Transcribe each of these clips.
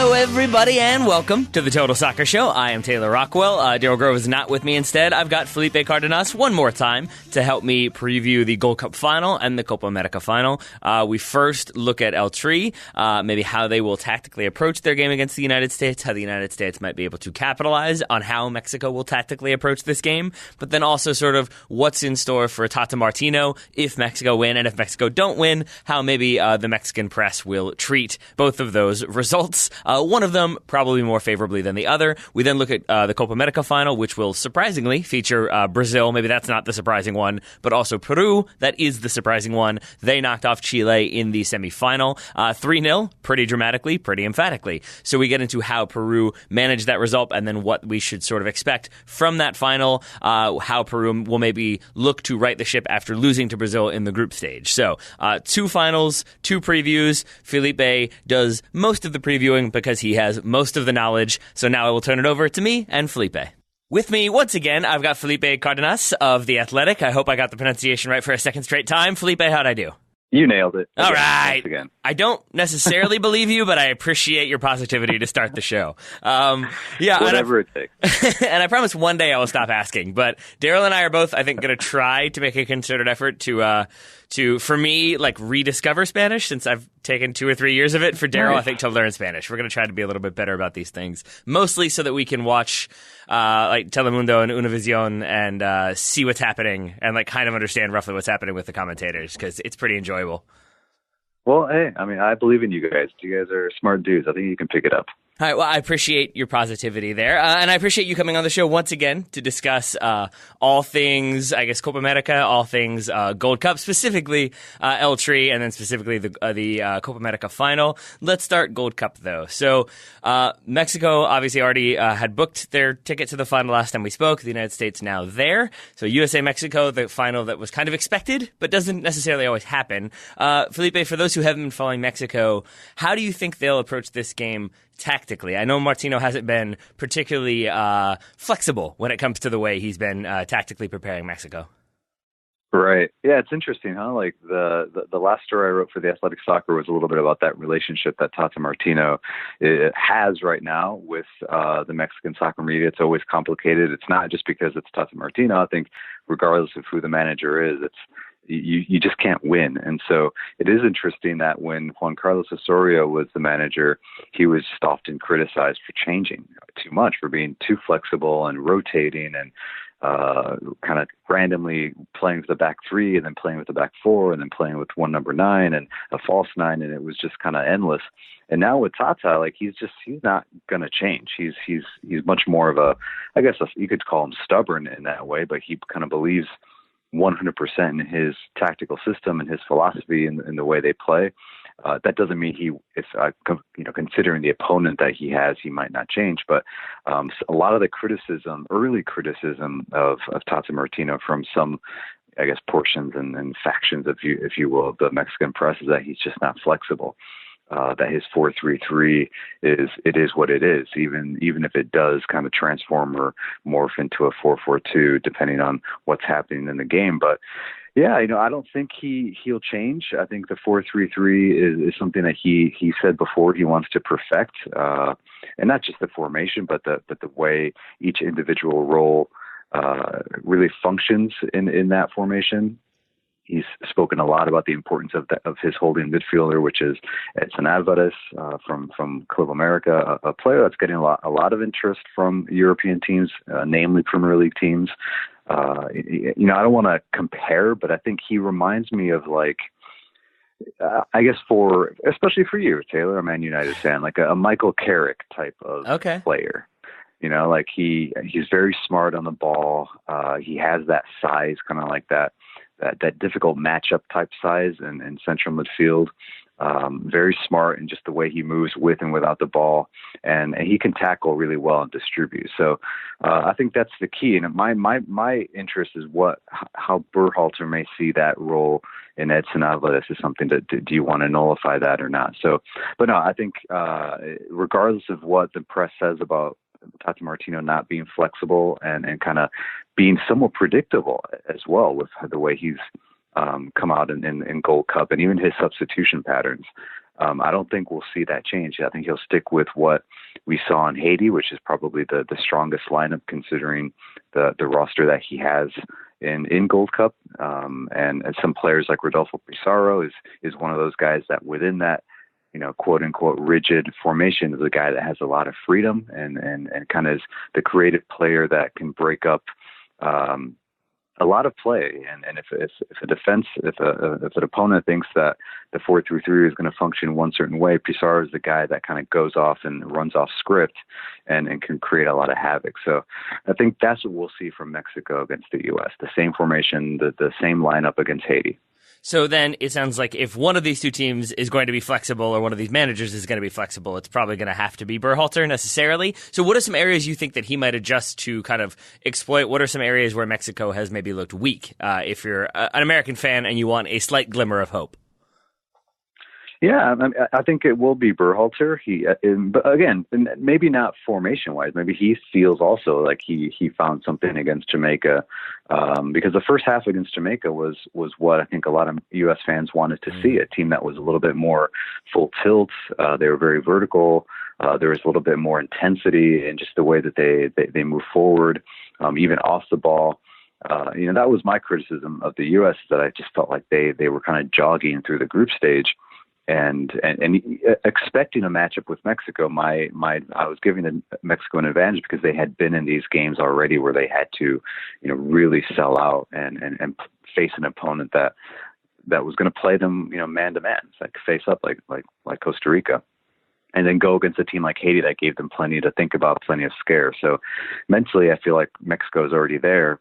Hello, everybody, and welcome to the Total Soccer Show. I am Taylor Rockwell. Daryl Grove is not with me. Instead, I've got Felipe Cardenas one more time to help me preview the Gold Cup final and the Copa America final. We first look at El Tri, maybe how they will tactically approach their game against the United States, how the United States might be able to capitalize on how Mexico will tactically approach this game, but then also sort of what's in store for Tata Martino if Mexico win, and if Mexico don't win, how maybe the Mexican press will treat both of those results. One of them probably more favorably than the other. We then look at the Copa America final, which will surprisingly feature Brazil. Maybe that's not the surprising one, but also Peru. That is the surprising one. They knocked off Chile in the semifinal 3-0, pretty dramatically, pretty emphatically. So we get into how Peru managed that result and then what we should sort of expect from that final, how Peru will maybe look to right the ship after losing to Brazil in the group stage. So 2 finals, 2 previews. Felipe does most of the previewing because he has most of the knowledge. So now I will turn it over to me and Felipe. With me, once again, I've got Felipe Cardenas of The Athletic. I hope I got the pronunciation right for a second straight time. Felipe, how'd I do? You nailed it. All right. Again. I don't necessarily believe you, but I appreciate your positivity to start the show. Whatever it takes. And I promise one day I will stop asking. But Daryl and I are both, I think, going to try to make a concerted effort to, for me, like rediscover Spanish since I've taken 2 or 3 years of it. For Daryl, I think to learn Spanish. We're going to try to be a little bit better about these things, mostly so that we can watch like Telemundo and Univision and see what's happening and like kind of understand roughly what's happening with the commentators because it's pretty enjoyable. Well, hey, I mean, I believe in you guys. You guys are smart dudes. I think you can pick it up. All right, well, I appreciate your positivity there, and I appreciate you coming on the show once again to discuss all things, I guess, Copa America, all things Gold Cup, specifically El Tri, and then specifically the Copa America final. Let's start Gold Cup, though. So Mexico obviously already had booked their ticket to the final last time we spoke. The United States now there. So USA-Mexico, the final that was kind of expected, but doesn't necessarily always happen. Felipe, for those who haven't been following Mexico, how do you think they'll approach this game tactically? I know Martino hasn't been particularly flexible when it comes to the way he's been tactically preparing Mexico. Right. Yeah, it's interesting, huh? Like the last story I wrote for The Athletic Soccer was a little bit about that relationship that Tata Martino has right now with the Mexican soccer media. It's always complicated. It's not just because it's Tata Martino. I think regardless of who the manager is, you just can't win. And so it is interesting that when Juan Carlos Osorio was the manager, he was just often criticized for changing too much, for being too flexible and rotating and kind of randomly playing with the back 3 and then playing with the back 4 and then playing with one number 9 and a false 9. And it was just kind of endless. And now with Tata, like he's not going to change. He's much more of a, I guess you could call him stubborn in that way, but he kind of believes 100% in his tactical system and his philosophy and the way they play. That doesn't mean considering the opponent that he has, he might not change. But a lot of the early criticism of Tata Martino from some, I guess, portions and factions, if you will, of the Mexican press is that he's just not flexible. That his 4-3-3 is what it is, even if it does kind of transform or morph into a 4-4-2, depending on what's happening in the game. But yeah, I don't think he'll change. I think the 4-3-3 is something that he said before he wants to perfect, and not just the formation, but the way each individual role really functions in that formation. He's spoken a lot about the importance of his holding midfielder, which is Edson Alvarez from Copa America, a player that's getting a lot of interest from European teams, namely Premier League teams. I don't want to compare, but I think he reminds me of I guess especially for you, Taylor, a Man United fan, like a Michael Carrick type of player. He's very smart on the ball. He has that size, kind of like that difficult matchup type size in central midfield. Very smart in just the way he moves with and without the ball, and he can tackle really well and distribute. So I think that's the key. And my interest is how Berhalter may see that role in Edson Alvarez is something that do you want to nullify that or not? So, but no, I think regardless of what the press says about Tata Martino not being flexible and kind of being somewhat predictable as well with the way he's come out in Gold Cup and even his substitution patterns. I don't think we'll see that change. I think he'll stick with what we saw in Haiti, which is probably the strongest lineup considering the roster that he has in Gold Cup. And some players like Rodolfo Pizarro is one of those guys that within that, quote unquote, rigid formation is a guy that has a lot of freedom and kind of is the creative player that can break up a lot of play. And if an opponent thinks that the 4-3-3 is going to function one certain way, Pizarro is the guy that kind of goes off and runs off script and can create a lot of havoc. So I think that's what we'll see from Mexico against the U.S. The same formation, the same lineup against Haiti. So then it sounds like if one of these two teams is going to be flexible or one of these managers is going to be flexible, it's probably going to have to be Berhalter necessarily. So what are some areas you think that he might adjust to kind of exploit? What are some areas where Mexico has maybe looked weak if you're an American fan and you want a slight glimmer of hope? Yeah, I think it will be Berhalter. But again, maybe not formation-wise. Maybe he feels also like he found something against Jamaica, because the first half against Jamaica was what I think a lot of U.S. fans wanted to see, a team that was a little bit more full tilt. They were very vertical. There was a little bit more intensity in just the way that they move forward, even off the ball. That was my criticism of the U.S., that I just felt like they were kind of jogging through the group stage. And expecting a matchup with Mexico, I was giving Mexico an advantage because they had been in these games already where they had to, really sell out and face an opponent that was going to play them, man to man, like face up like Costa Rica, and then go against a team like Haiti that gave them plenty to think about, plenty of scare. So mentally, I feel like Mexico is already there.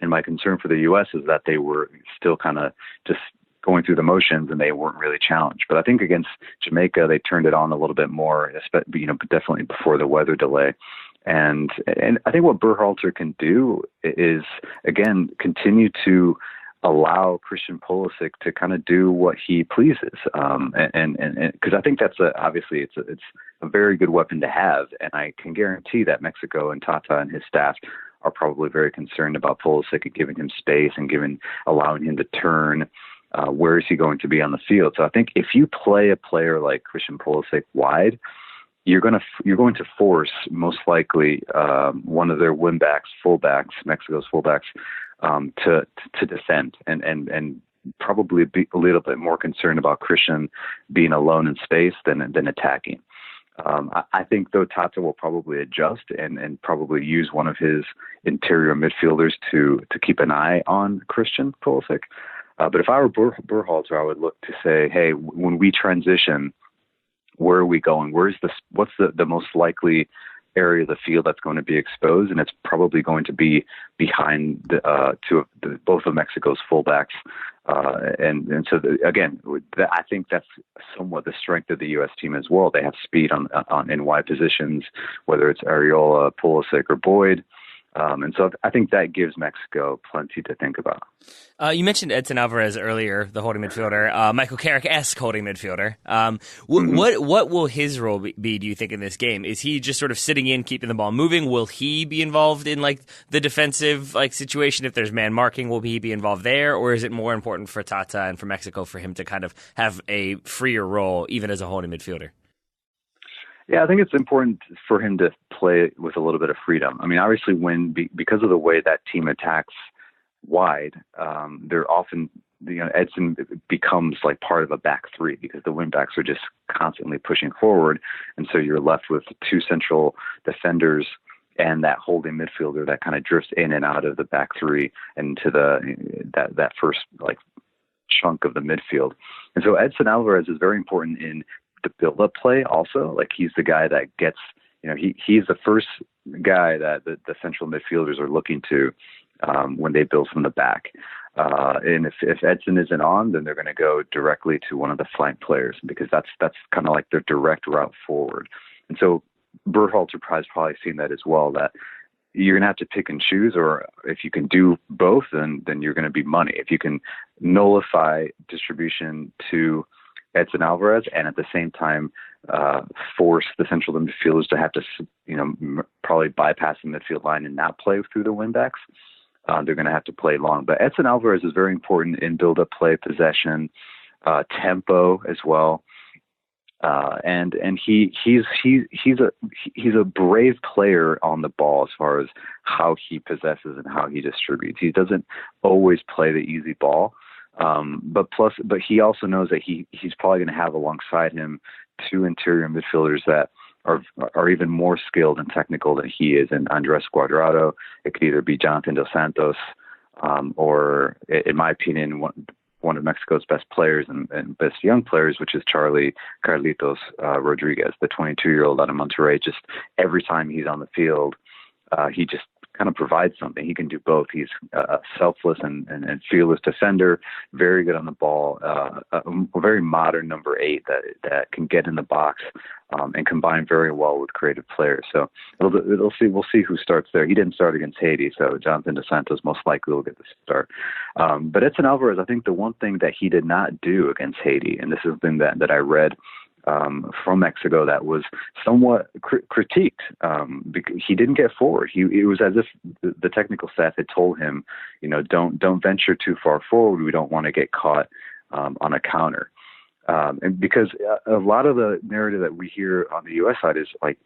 And my concern for the U.S. is that they were still kind of just going through the motions and they weren't really challenged. But I think against Jamaica, they turned it on a little bit more, but definitely before the weather delay. And I think what Berhalter can do is, again, continue to allow Christian Pulisic to kind of do what he pleases. And because I think that's obviously it's a very good weapon to have. And I can guarantee that Mexico and Tata and his staff are probably very concerned about Pulisic and giving him space and allowing him to turn. Where is he going to be on the field? So I think if you play a player like Christian Pulisic wide, you're going to force most likely one of their fullbacks, Mexico's fullbacks, to defend and probably be a little bit more concerned about Christian being alone in space than attacking. I think though Tata will probably adjust and probably use one of his interior midfielders to keep an eye on Christian Pulisic. But if I were Berhalter, I would look to say, hey, when we transition, where are we going? What's the most likely area of the field that's going to be exposed? And it's probably going to be behind both of Mexico's fullbacks. And so again, I think that's somewhat the strength of the U.S. team as well. They have speed in wide positions, whether it's Areola, Pulisic, or Boyd. And so I think that gives Mexico plenty to think about. You mentioned Edson Alvarez earlier, the holding midfielder, Michael Carrick-esque holding midfielder. What will his role be, do you think, in this game? Is he just sort of sitting in, keeping the ball moving? Will he be involved in the defensive situation? If there's man marking, will he be involved there? Or is it more important for Tata and for Mexico for him to kind of have a freer role, even as a holding midfielder? Yeah, I think it's important for him to play with a little bit of freedom. I mean, obviously, because of the way that team attacks wide, they're often, Edson becomes like part of a back three because the wingbacks are just constantly pushing forward, and so you're left with two central defenders and that holding midfielder that kind of drifts in and out of the back three and to that first chunk of the midfield. And so Edson Alvarez is very important in the build-up play also. Like he's the guy that gets, he's the first guy that the central midfielders are looking to when they build from the back. And if Edson isn't on, then they're going to go directly to one of the flank players because that's kind of like their direct route forward. And so Berhalter has probably seen that as well, that you're going to have to pick and choose, or if you can do both, then you're going to be money. If you can nullify distribution to Edson Alvarez and at the same time force the central midfielders to have to, probably bypass the midfield line and not play through the wingbacks, they're going to have to play long. But Edson Alvarez is very important in build-up play, possession, tempo as well. And he's a brave player on the ball as far as how he possesses and how he distributes. He doesn't always play the easy ball, but he also knows that he's probably going to have alongside him two interior midfielders that are even more skilled and technical than he is. And Andres Cuadrado, it could either be Jonathan Dos Santos, or in my opinion, one of Mexico's best players and best young players, which is Carlitos Rodriguez, the 22-year-old out of Monterrey. Just every time he's on the field, he just kind of provides something. He can do both. He's a selfless and fearless defender, very good on the ball, a very modern number 8 that can get in the box and combine very well with creative players. So we'll see who starts there. He didn't start against Haiti, so Jonathan Dos Santos most likely will get the start. But Edson Alvarez, I think the one thing that he did not do against Haiti, and this is something that I read from Mexico that was somewhat critiqued, because he didn't get forward. It was as if the technical staff had told him, don't venture too far forward. We don't want to get caught on a counter. And because a lot of the narrative that we hear on the U.S. side is like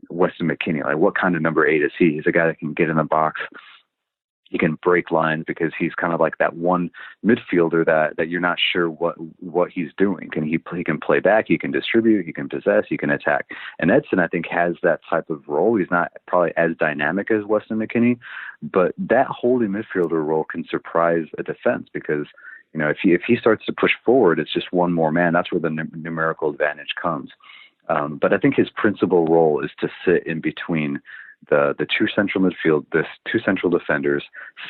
Weston McKennie, like what kind of number 8 is he? He's a guy that can get in the box. He can break lines because he's kind of like that one midfielder that you're not sure what he's doing. He can play back, he can distribute, he can possess, he can attack. And Edson, I think, has that type of role. He's not probably as dynamic as Weston McKennie, but that holding midfielder role can surprise a defense because, if he starts to push forward, it's just one more man. That's where the numerical advantage comes. But I think his principal role is to sit in between the two central defenders,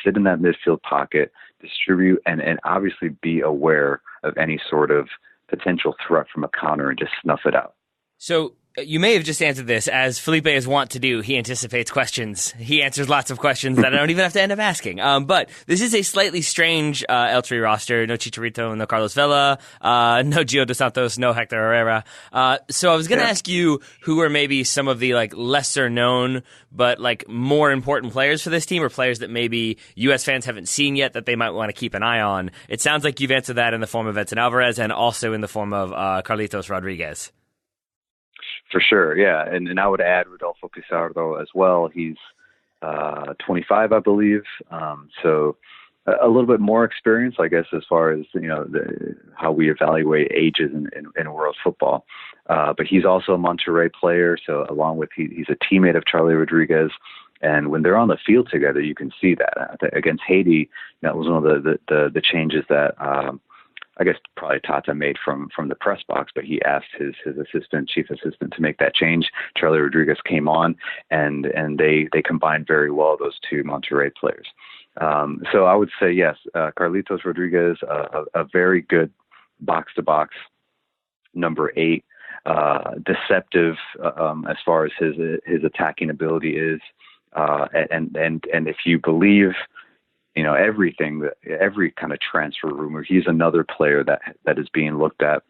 sit in that midfield pocket, distribute, and obviously be aware of any sort of potential threat from a counter and just snuff it out. So you may have just answered this. As Felipe is wont to do, he anticipates questions. He answers lots of questions that I don't even have to end up asking. But this is a slightly strange El Tri roster. No Chicharito, no Carlos Vela, no Gio Dos Santos, no Hector Herrera. So I was going to ask you who are maybe some of the lesser known but more important players for this team, or players that maybe U.S. fans haven't seen yet that they might want to keep an eye on. It sounds like you've answered that in the form of Edson Alvarez and also in the form of Carlitos Rodriguez. For sure, yeah. And I would add Rodolfo Pizarro as well. He's 25, I believe. So a little bit more experience, I guess, as far as, how we evaluate ages in world football. But he's also a Monterrey player. So along with, he's a teammate of Charlie Rodriguez. And when they're on the field together, you can see that. Against Haiti, that was one of the changes that I guess probably Tata made from the press box, but he asked his chief assistant to make that change. Charlie Rodriguez came on, and they combined very well, those two Monterrey players. So I would say, yes, Carlitos Rodriguez, a very good box-to-box number 8, deceptive as far as his attacking ability is, and if you believe every kind of transfer rumor, he's another player that is being looked at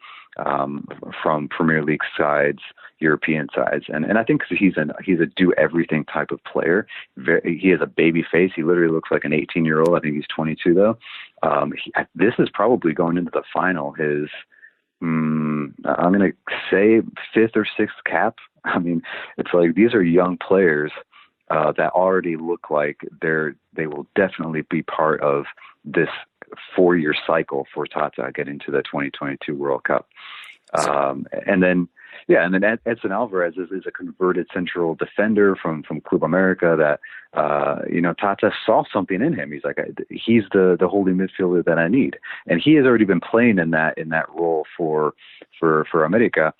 from Premier League sides, European sides, and I think he's a do everything type of player. He has a baby face. He literally looks like an 18-year-old. I think he's 22 though. This is probably going into the final his I'm going to say 5th or 6th cap. I mean, it's like these are young players that already look like they will definitely be part of this 4-year cycle for Tata getting to the 2022 World Cup. And then Edson Alvarez is a converted central defender from Copa America that, Tata saw something in him. He's like, he's the holding midfielder that I need. And he has already been playing in that role for America.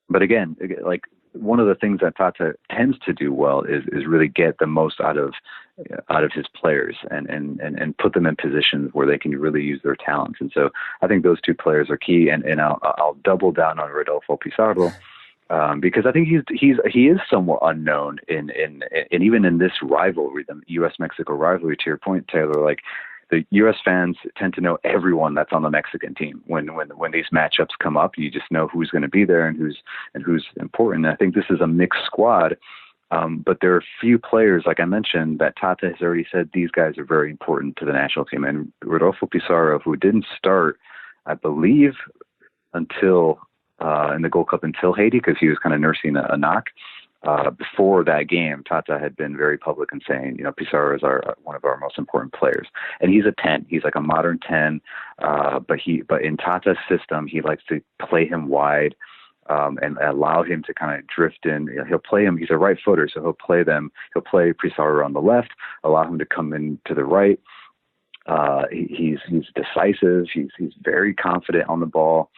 But again, like, one of the things that Tata tends to do well is really get the most out of his players and put them in positions where they can really use their talents. And so I think those two players are key. And I'll double down on Rodolfo Pizarro because I think he is somewhat unknown in even in this rivalry, the U.S.-Mexico rivalry. To your point, Taylor, like, the U.S. fans tend to know everyone that's on the Mexican team. When these matchups come up, you just know who's going to be there and who's important. And I think this is a mixed squad, but there are few players, like I mentioned, that Tata has already said these guys are very important to the national team. And Rodolfo Pizarro, who didn't start, I believe, until in the Gold Cup until Haiti because he was kind of nursing a knock. Before that game, Tata had been very public in saying, Pizarro is one of our most important players, and he's a 10. He's like a modern 10, but in Tata's system, he likes to play him wide and allow him to kind of drift in. He'll play him. He's a right footer, so he'll play Pizarro on the left, allow him to come in to the right. He's decisive. He's very confident on the ball.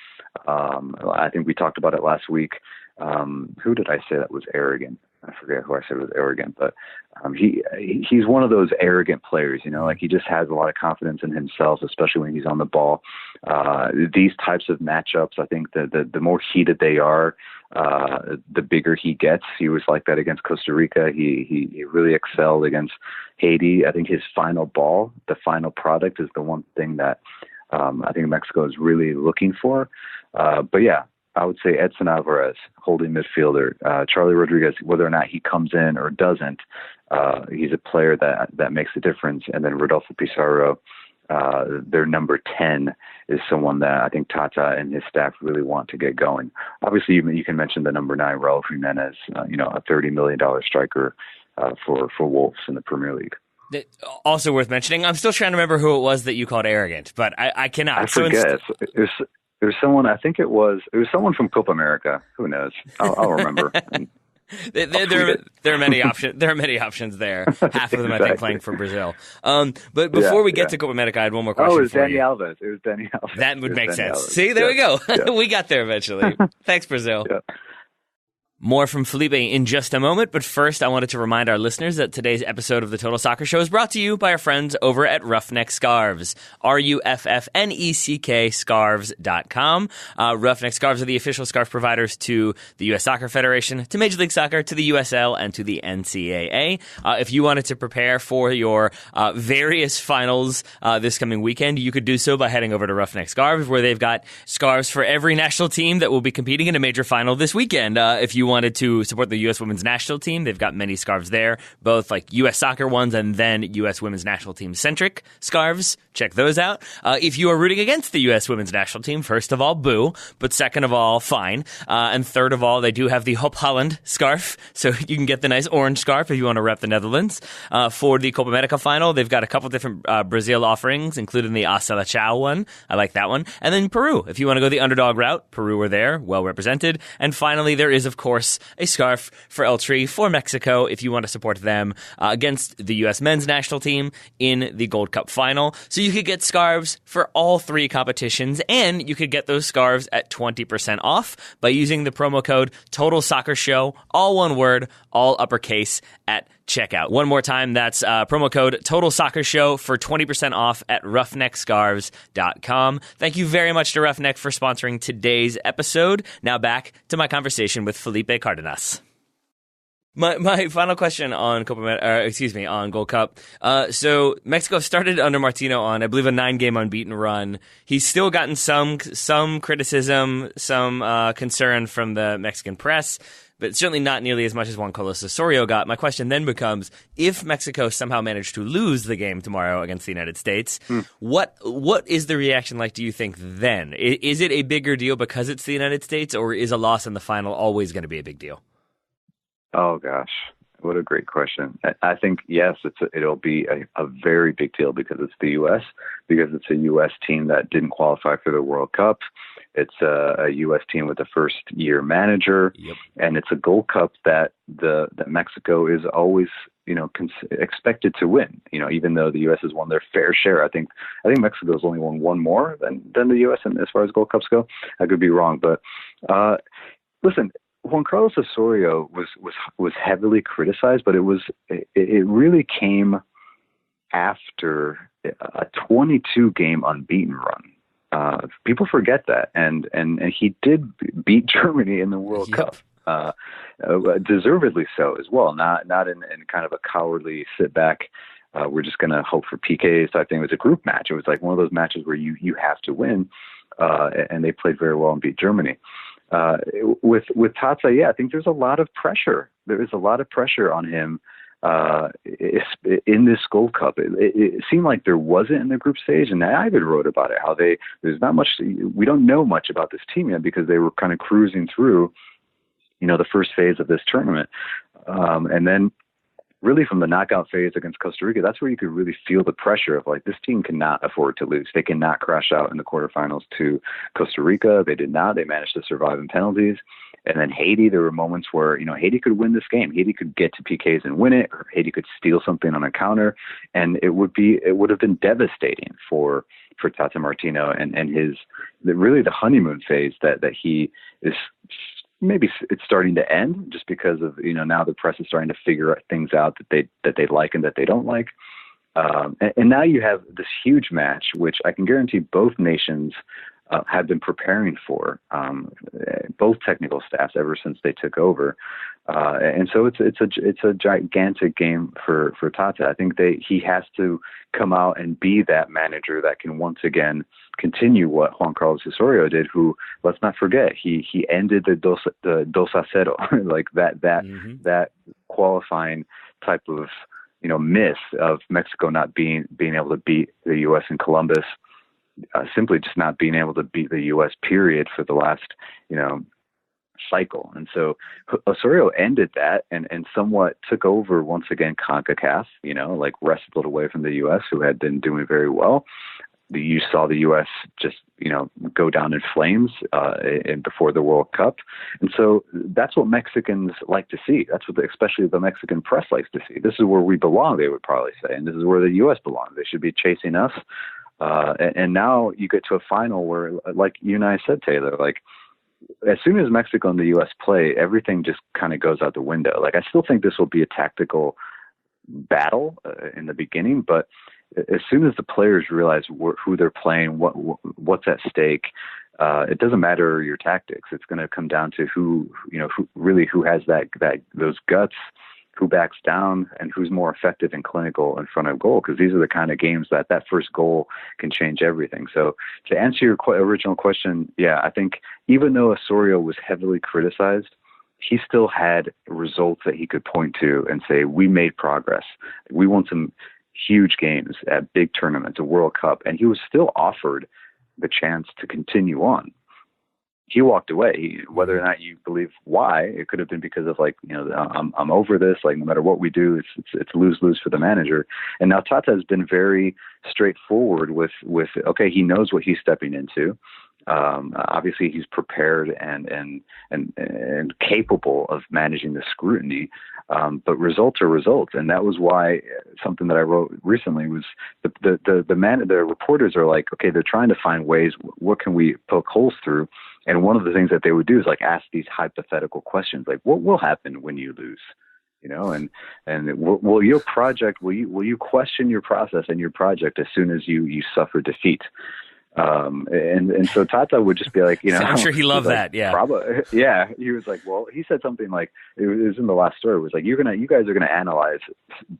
I think we talked about it last week. Who did I say that was arrogant? I forget who I said was arrogant, but he's one of those arrogant players, like he just has a lot of confidence in himself, especially when he's on the ball. These types of matchups, I think the more heated they are, the bigger he gets. He was like that against Costa Rica. He really excelled against Haiti. I think his final ball, the final product, is the one thing that I think Mexico is really looking for. But yeah, I would say Edson Alvarez, holding midfielder. Charlie Rodriguez, whether or not he comes in or doesn't, he's a player that makes a difference. And then Rodolfo Pizarro, their number 10, is someone that I think Tata and his staff really want to get going. Obviously, you can mention the number 9, Raul Jimenez, a $30 million striker for Wolves in the Premier League. Also worth mentioning, I'm still trying to remember who it was that you called arrogant, but I cannot. I forget. There's someone, I think it was someone from Copa America. Who knows? I'll remember. There are many options. There are many options there. Half of them, I think, playing for Brazil. But before we get to Copa America, I had one more question. It was Dani Alves. It was Dani Alves. That would make sense. See, there we go. Yeah. We got there eventually. Thanks, Brazil. Yeah. More from Felipe in just a moment, but first I wanted to remind our listeners that today's episode of the Total Soccer Show is brought to you by our friends over at Roughneck Scarves, RUFFNECK scarves.com. Roughneck Scarves are the official scarf providers to the U.S. Soccer Federation, to Major League Soccer, to the USL, and to the NCAA. If you wanted to prepare for your various finals this coming weekend, you could do so by heading over to Roughneck Scarves, where they've got scarves for every national team that will be competing in a major final this weekend. If you wanted to support the U.S. women's national team, they've got many scarves there, both like U.S. soccer ones and then U.S. women's national team centric scarves. Check those out. If you are rooting against the U.S. women's national team, first of all, boo, but second of all, fine. And third of all, they do have the Hope Holland scarf, so you can get the nice orange scarf if you want to rep the Netherlands. For the Copa America final, they've got a couple different Brazil offerings, including the Hasta la Chao one. I like that one. And then Peru, if you want to go the underdog route, Peru are there, well represented. And finally, there is, of course, a scarf for El Tri for Mexico if you want to support them against the U.S. men's national team in the Gold Cup final. So you could get scarves for all 3 competitions, and you could get those scarves at 20% off by using the promo code Total Soccer Show, all one word, all uppercase, at checkout. One more time, that's promo code Total Soccer Show for 20% off at roughneckscarves.com. Thank you very much to Roughneck for sponsoring today's episode. Now back to my conversation with Felipe Cardenas. My final question on on Gold Cup. So Mexico started under Martino on, I believe, a 9-game unbeaten run. He's still gotten some criticism, some concern from the Mexican press, but certainly not nearly as much as Juan Carlos Osorio got. My question then becomes, if Mexico somehow managed to lose the game tomorrow against the United States, what is the reaction like, do you think, then? Is it a bigger deal because it's the United States, or is a loss in the final always going to be a big deal? Oh, gosh. What a great question. I think, yes, it'll be a very big deal because it's the U.S., because it's a U.S. team that didn't qualify for the World Cup. It's a U.S. team with a first-year manager, and it's a Gold Cup that Mexico is always, expected to win. Even though the U.S. has won their fair share, I think Mexico's only won one more than the U.S. as far as Gold Cups go. I could be wrong, but listen. Juan Carlos Osorio was heavily criticized, but it really came after a 22-game unbeaten run. People forget that, and he did beat Germany in the World Cup, deservedly so as well. Not in kind of a cowardly sit back. We're just going to hope for PKs type thing. It was a group match. It was like one of those matches where you have to win, and they played very well and beat Germany. With Tata, I think there's a lot of pressure. There is a lot of pressure on him in this Gold Cup. It seemed like there wasn't in the group stage, and I even wrote about it, how there's not much, we don't know much about this team yet because they were kind of cruising through, the first phase of this tournament. And then really from the knockout phase against Costa Rica, that's where you could really feel the pressure of like, this team cannot afford to lose. They cannot crash out in the quarterfinals to Costa Rica. They did not. They managed to survive in penalties. And then Haiti, there were moments where, Haiti could win this game. Haiti could get to PKs and win it, or Haiti could steal something on a counter. And it would have been devastating for Tata Martino and really the honeymoon phase that he is. Maybe it's starting to end just because of, now the press is starting to figure things out that they like and that they don't like. And now you have this huge match, which I can guarantee both nations have been preparing for, both technical staffs ever since they took over. And so it's a gigantic game for Tata. I think he has to come out and be that manager that can once again continue what Juan Carlos Osorio did, who, let's not forget, he ended the 2-0, like that qualifying type of, myth of Mexico not being able to beat the U.S. in Columbus, simply just not being able to beat the U.S. period for the last, cycle. And so Osorio ended that and somewhat took over once again CONCACAF, like wrestled it away from the U.S., who had been doing very well. You saw the U.S. just, go down in flames before the World Cup. And so that's what Mexicans like to see. That's what especially the Mexican press likes to see. This is where we belong, they would probably say. And this is where the U.S. belongs. They should be chasing us. And now you get to a final where, like you and I said, Taylor, like as soon as Mexico and the U.S. play, everything just kind of goes out the window. Like I still think this will be a tactical battle in the beginning, but as soon as the players realize who they're playing, what's at stake, it doesn't matter your tactics. It's going to come down to who has those guts, who backs down, and who's more effective and clinical in front of goal. Because these are the kind of games that first goal can change everything. So to answer your original question, yeah, I think even though Osorio was heavily criticized, he still had results that he could point to and say, we made progress. We won some huge games at big tournaments, a World Cup, and he was still offered the chance to continue on. He walked away. Whether or not you believe why, it could have been because of I'm over this. Like no matter what we do, it's lose-lose for the manager. And now Tata has been very straightforward with okay, he knows what he's stepping into. Obviously, he's prepared and capable of managing the scrutiny. But results are results, and that was why something that I wrote recently was the reporters are like, okay, they're trying to find ways. What can we poke holes through? And one of the things that they would do is like ask these hypothetical questions, like what will happen when you lose? And will your project, will you question your process and your project as soon as you suffer defeat? And so Tata would just be like, I'm sure he loved that. Yeah. Probably. Yeah. He was like, well, he said something like, it was in the last story. It was like, you guys are going to analyze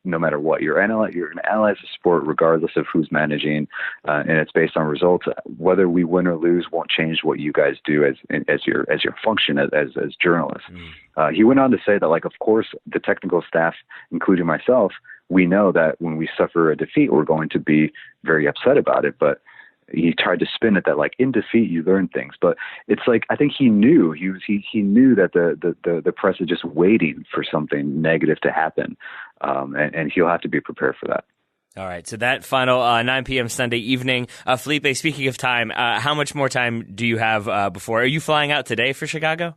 no matter what you're going to analyze the sport regardless of who's managing. And it's based on results. Whether we win or lose won't change what you guys do as your function as journalists. He went on to say that, like, of course, the technical staff, including myself, we know that when we suffer a defeat, we're going to be very upset about it. But he tried to spin it that like in defeat you learn things, but it's like I think he knew he knew that the press is just waiting for something negative to happen, and he'll have to be prepared for that. All right, so that final 9 p.m. Sunday evening. Felipe, speaking of time, how much more time do you have before? Are you flying out today for Chicago?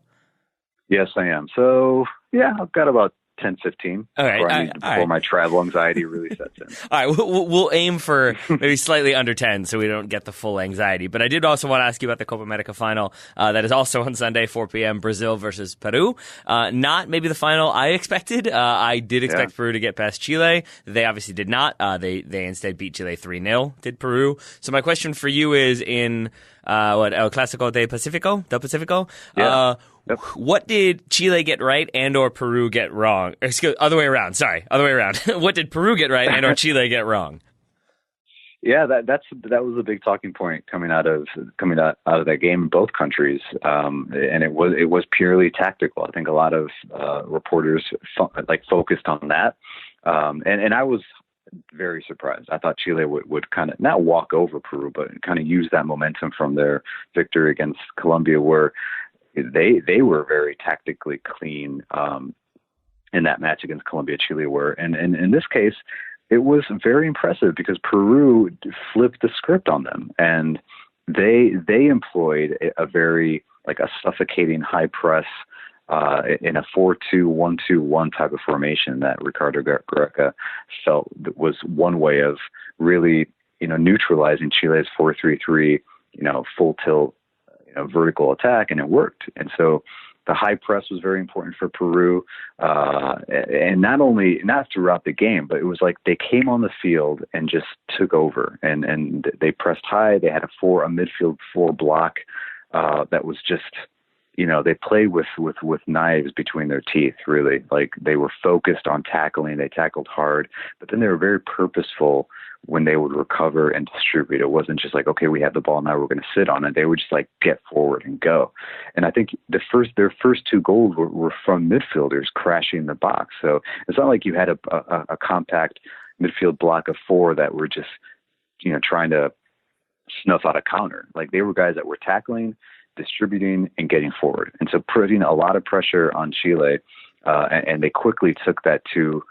Yes, I am. So yeah, I've got about 10-15 before my travel anxiety really sets in. All right, we'll aim for maybe slightly under 10 so we don't get the full anxiety. But I did also want to ask you about the Copa America final that is also on Sunday, 4 p.m., Brazil versus Peru. Not maybe the final I expected. I did expect Peru to get past Chile. They obviously did not. They instead beat Chile 3-0, did Peru. So my question for you is in El Clásico del Pacifico? Yeah. What did Chile get right and or Peru get wrong? Other way around. What did Peru get right and or Chile get wrong? Yeah, that was a big talking point coming out of that game in both countries, and it was purely tactical. I think a lot of reporters focused on that. And I was very surprised. I thought Chile would kind of not walk over Peru, but kind of use that momentum from their victory against Colombia, where they were very tactically clean in that match against Colombia. Chile were, and in this case, it was very impressive because Peru flipped the script on them, and they employed a very like a suffocating high press in a 4-2-1-2-1 type of formation that Ricardo Gareca felt was one way of really, neutralizing Chile's 4-3-3, full tilt, vertical attack, and it worked. And so the high press was very important for Peru, and not throughout the game, but it was like they came on the field and just took over, and they pressed high. They had a midfield four block that was just, they played with knives between their teeth, really. Like they were focused on tackling. They tackled hard, but then they were very purposeful when they would recover and distribute. It wasn't just like, okay, we have the ball, now we're going to sit on it. They would just like get forward and go. And I think their first two goals were from midfielders crashing the box. So it's not like you had a compact midfield block of four that were just, trying to snuff out a counter. Like they were guys that were tackling, distributing, and getting forward. And so putting a lot of pressure on Chile, and they quickly took that 2-0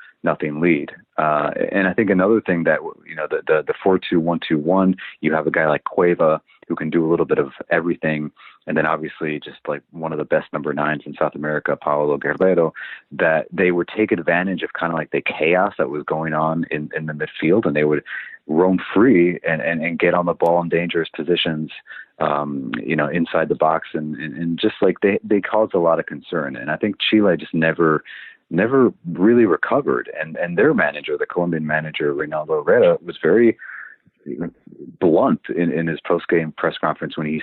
lead. And I think another thing that, the 4-2-1-2-1, you have a guy like Cueva who can do a little bit of everything. And then obviously just like one of the best number 9s in South America, Paulo Guerrero, that they would take advantage of kind of like the chaos that was going on in the midfield, and they would roam free and get on the ball in dangerous positions, inside the box. And just like they caused a lot of concern. And I think Chile just never really recovered. And their manager, the Colombian manager, Reinaldo Herrera, was very blunt in his post-game press conference when he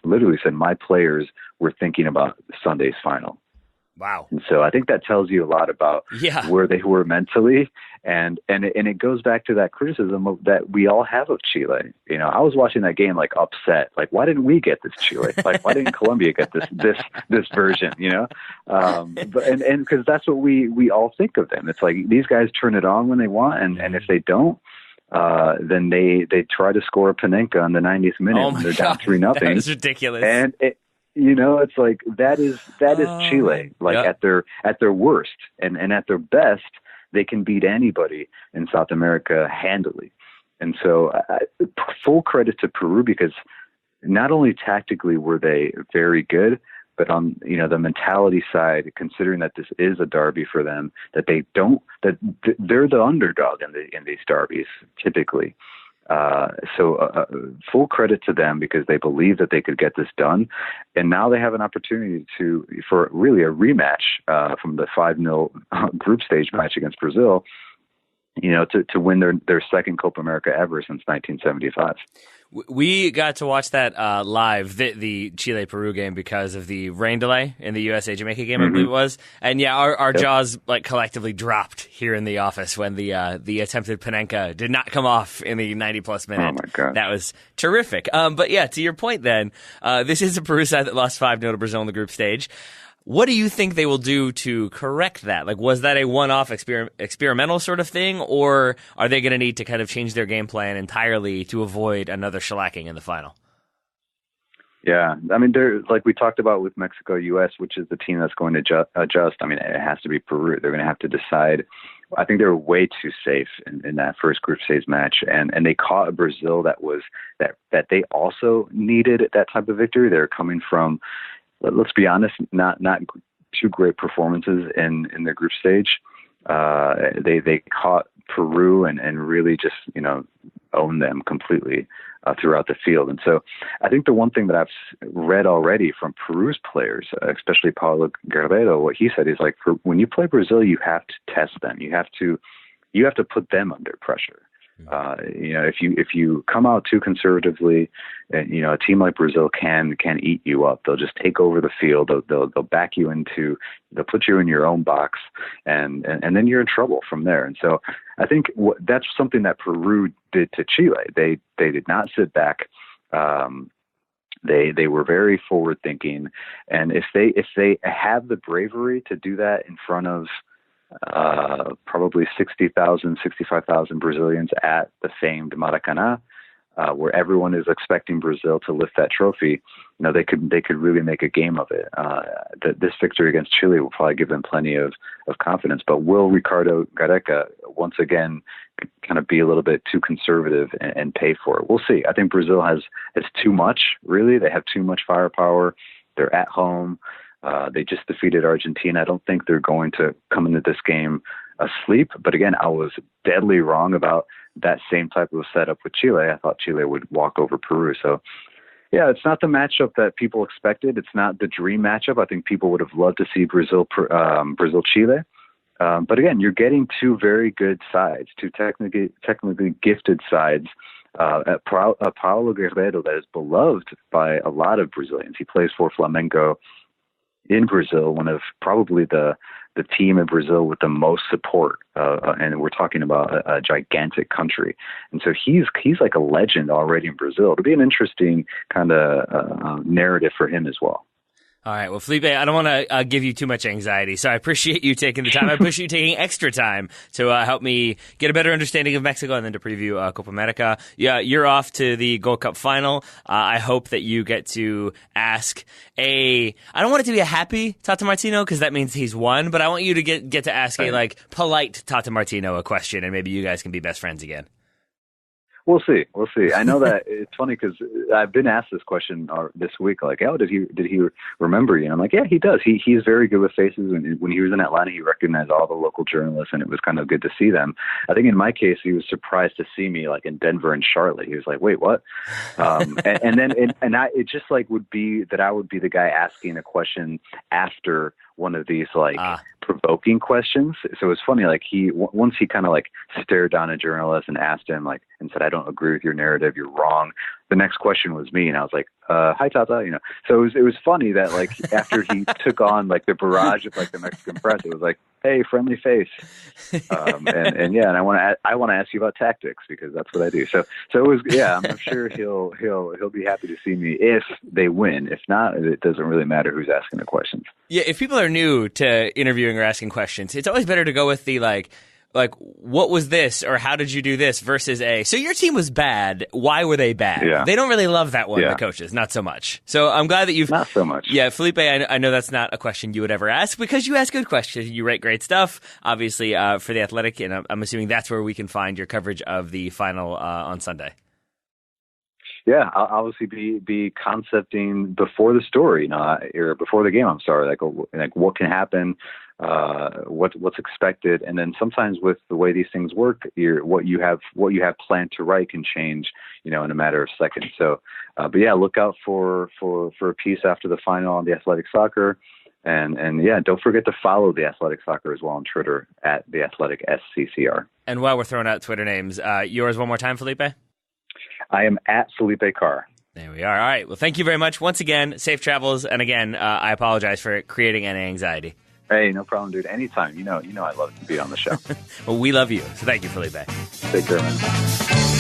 literally said, my players were thinking about Sunday's final. Wow. And so I think that tells you a lot about where they were mentally. And it goes back to that criticism that we all have of Chile. I was watching that game like upset. Like, why didn't we get this Chile? Like, why didn't Colombia get this version? But because that's what we all think of them. It's like these guys turn it on when they want, and if they don't, then they try to score a Panenka in the 90th minute when they're down 3-0. That was ridiculous. And it's like that is Chile, like at their worst, and at their best, they can beat anybody in South America handily. And so full credit to Peru, because not only tactically were they very good, but on the mentality side, considering that this is a derby for them, that they're the underdog in these derbies typically. So full credit to them, because they believe that they could get this done. And now they have an opportunity for really a rematch from the 5-0 group stage match against Brazil, to win their second Copa America ever since 1975. We got to watch that live, the Chile-Peru game, because of the rain delay in the USA-Jamaica game, I believe it was. And our jaws like collectively dropped here in the office when the attempted Panenka did not come off in the 90-plus minute. Oh, my God. That was terrific. But yeah, to your point then, this is a Peru side that lost 5-0 to Brazil in the group stage. What do you think they will do to correct that? Like, was that a one-off experimental sort of thing, or are they going to need to kind of change their game plan entirely to avoid another shellacking in the final? Yeah, I mean, like we talked about with Mexico, U.S., which is the team that's going to adjust. I mean, it has to be Peru. They're going to have to decide. I think they were way too safe in that first group stage match, and they caught a Brazil that they also needed that type of victory. They're coming from, let's be honest, not two great performances in their group stage. They caught Peru and really just owned them completely throughout the field. And so I think the one thing that I've read already from Peru's players, especially Paulo Guerrero, what he said is like, when you play Brazil, you have to test them. You have to put them under pressure. If you come out too conservatively, a team like Brazil can eat you up. They'll just take over the field. They'll back you they'll put you in your own box, and then you're in trouble from there. And so I think that's something that Peru did to Chile. They did not sit back. They were very forward thinking, and if they have the bravery to do that in front of probably 60,000, 65,000 Brazilians at the famed Maracanã, where everyone is expecting Brazil to lift that trophy. They could really make a game of it. This victory against Chile will probably give them plenty of confidence. But will Ricardo Gareca once again kind of be a little bit too conservative and pay for it? We'll see. I think Brazil has too much, really. They have too much firepower. They're at home. They just defeated Argentina. I don't think they're going to come into this game asleep. But again, I was deadly wrong about that same type of setup with Chile. I thought Chile would walk over Peru. So, yeah, it's not the matchup that people expected. It's not the dream matchup. I think people would have loved to see Brazil-Chile. But again, you're getting two very good sides, two technically gifted sides. Paulo Guerreiro, that is beloved by a lot of Brazilians. He plays for Flamengo in Brazil, one of probably the team in Brazil with the most support, and we're talking about a gigantic country. And so he's like a legend already in Brazil. It'll be an interesting kind of narrative for him as well. All right. Well, Felipe, I don't want to give you too much anxiety, so I appreciate you taking the time. I appreciate you taking extra time to help me get a better understanding of Mexico and then to preview Copa America. Yeah, you're off to the Gold Cup final. I hope that you get to ask I don't want it to be a happy Tata Martino because that means he's won, but I want you to get to ask a polite Tata Martino a question, and maybe you guys can be best friends again. We'll see. I know that it's funny because I've been asked this question this week, like, oh, did he remember you? And I'm like, yeah, he does. He's very good with faces. And when he was in Atlanta, he recognized all the local journalists, and it was kind of good to see them. I think in my case, he was surprised to see me like in Denver and Charlotte. He was like, wait, what? It just like would be that I would be the guy asking a question after one of these provoking questions. So it was funny. Like once he kind of like stared down a journalist and asked him and said, I don't agree with your narrative. You're wrong. The next question was me. And I was like, hi Tata, so it was funny that like after he took on like the barrage of like the Mexican press, it was like, hey, friendly face. And I want to ask you about tactics because that's what I do. So it was, I'm sure he'll be happy to see me if they win. If not, it doesn't really matter who's asking the questions. Yeah. If people are new to interviewing or asking questions, it's always better to go with the like, what was this or how did you do this versus so your team was bad. Why were they bad? Yeah. They don't really love that one, the coaches, not so much. So I'm glad that you've... Not so much. Yeah, Felipe, I know that's not a question you would ever ask because you ask good questions. You write great stuff, obviously, for The Athletic, and I'm assuming that's where we can find your coverage of the final on Sunday. Yeah, I'll obviously be concepting before the story, or before the game. I'm sorry, like what can happen, what's expected, and then sometimes with the way these things work, what you have planned to write can change, in a matter of seconds. So, but yeah, look out for a piece after the final on The Athletic Soccer, and yeah, don't forget to follow The Athletic Soccer as well on Twitter at The Athletic SCCR. And while we're throwing out Twitter names, yours one more time, Felipe. I am at Felipe Carr. There we are. All right. Well, thank you very much. Once again, safe travels. And again, I apologize for creating any anxiety. Hey, no problem, dude. Anytime. I love to be on the show. Well, we love you. So thank you, Felipe. Take care, man.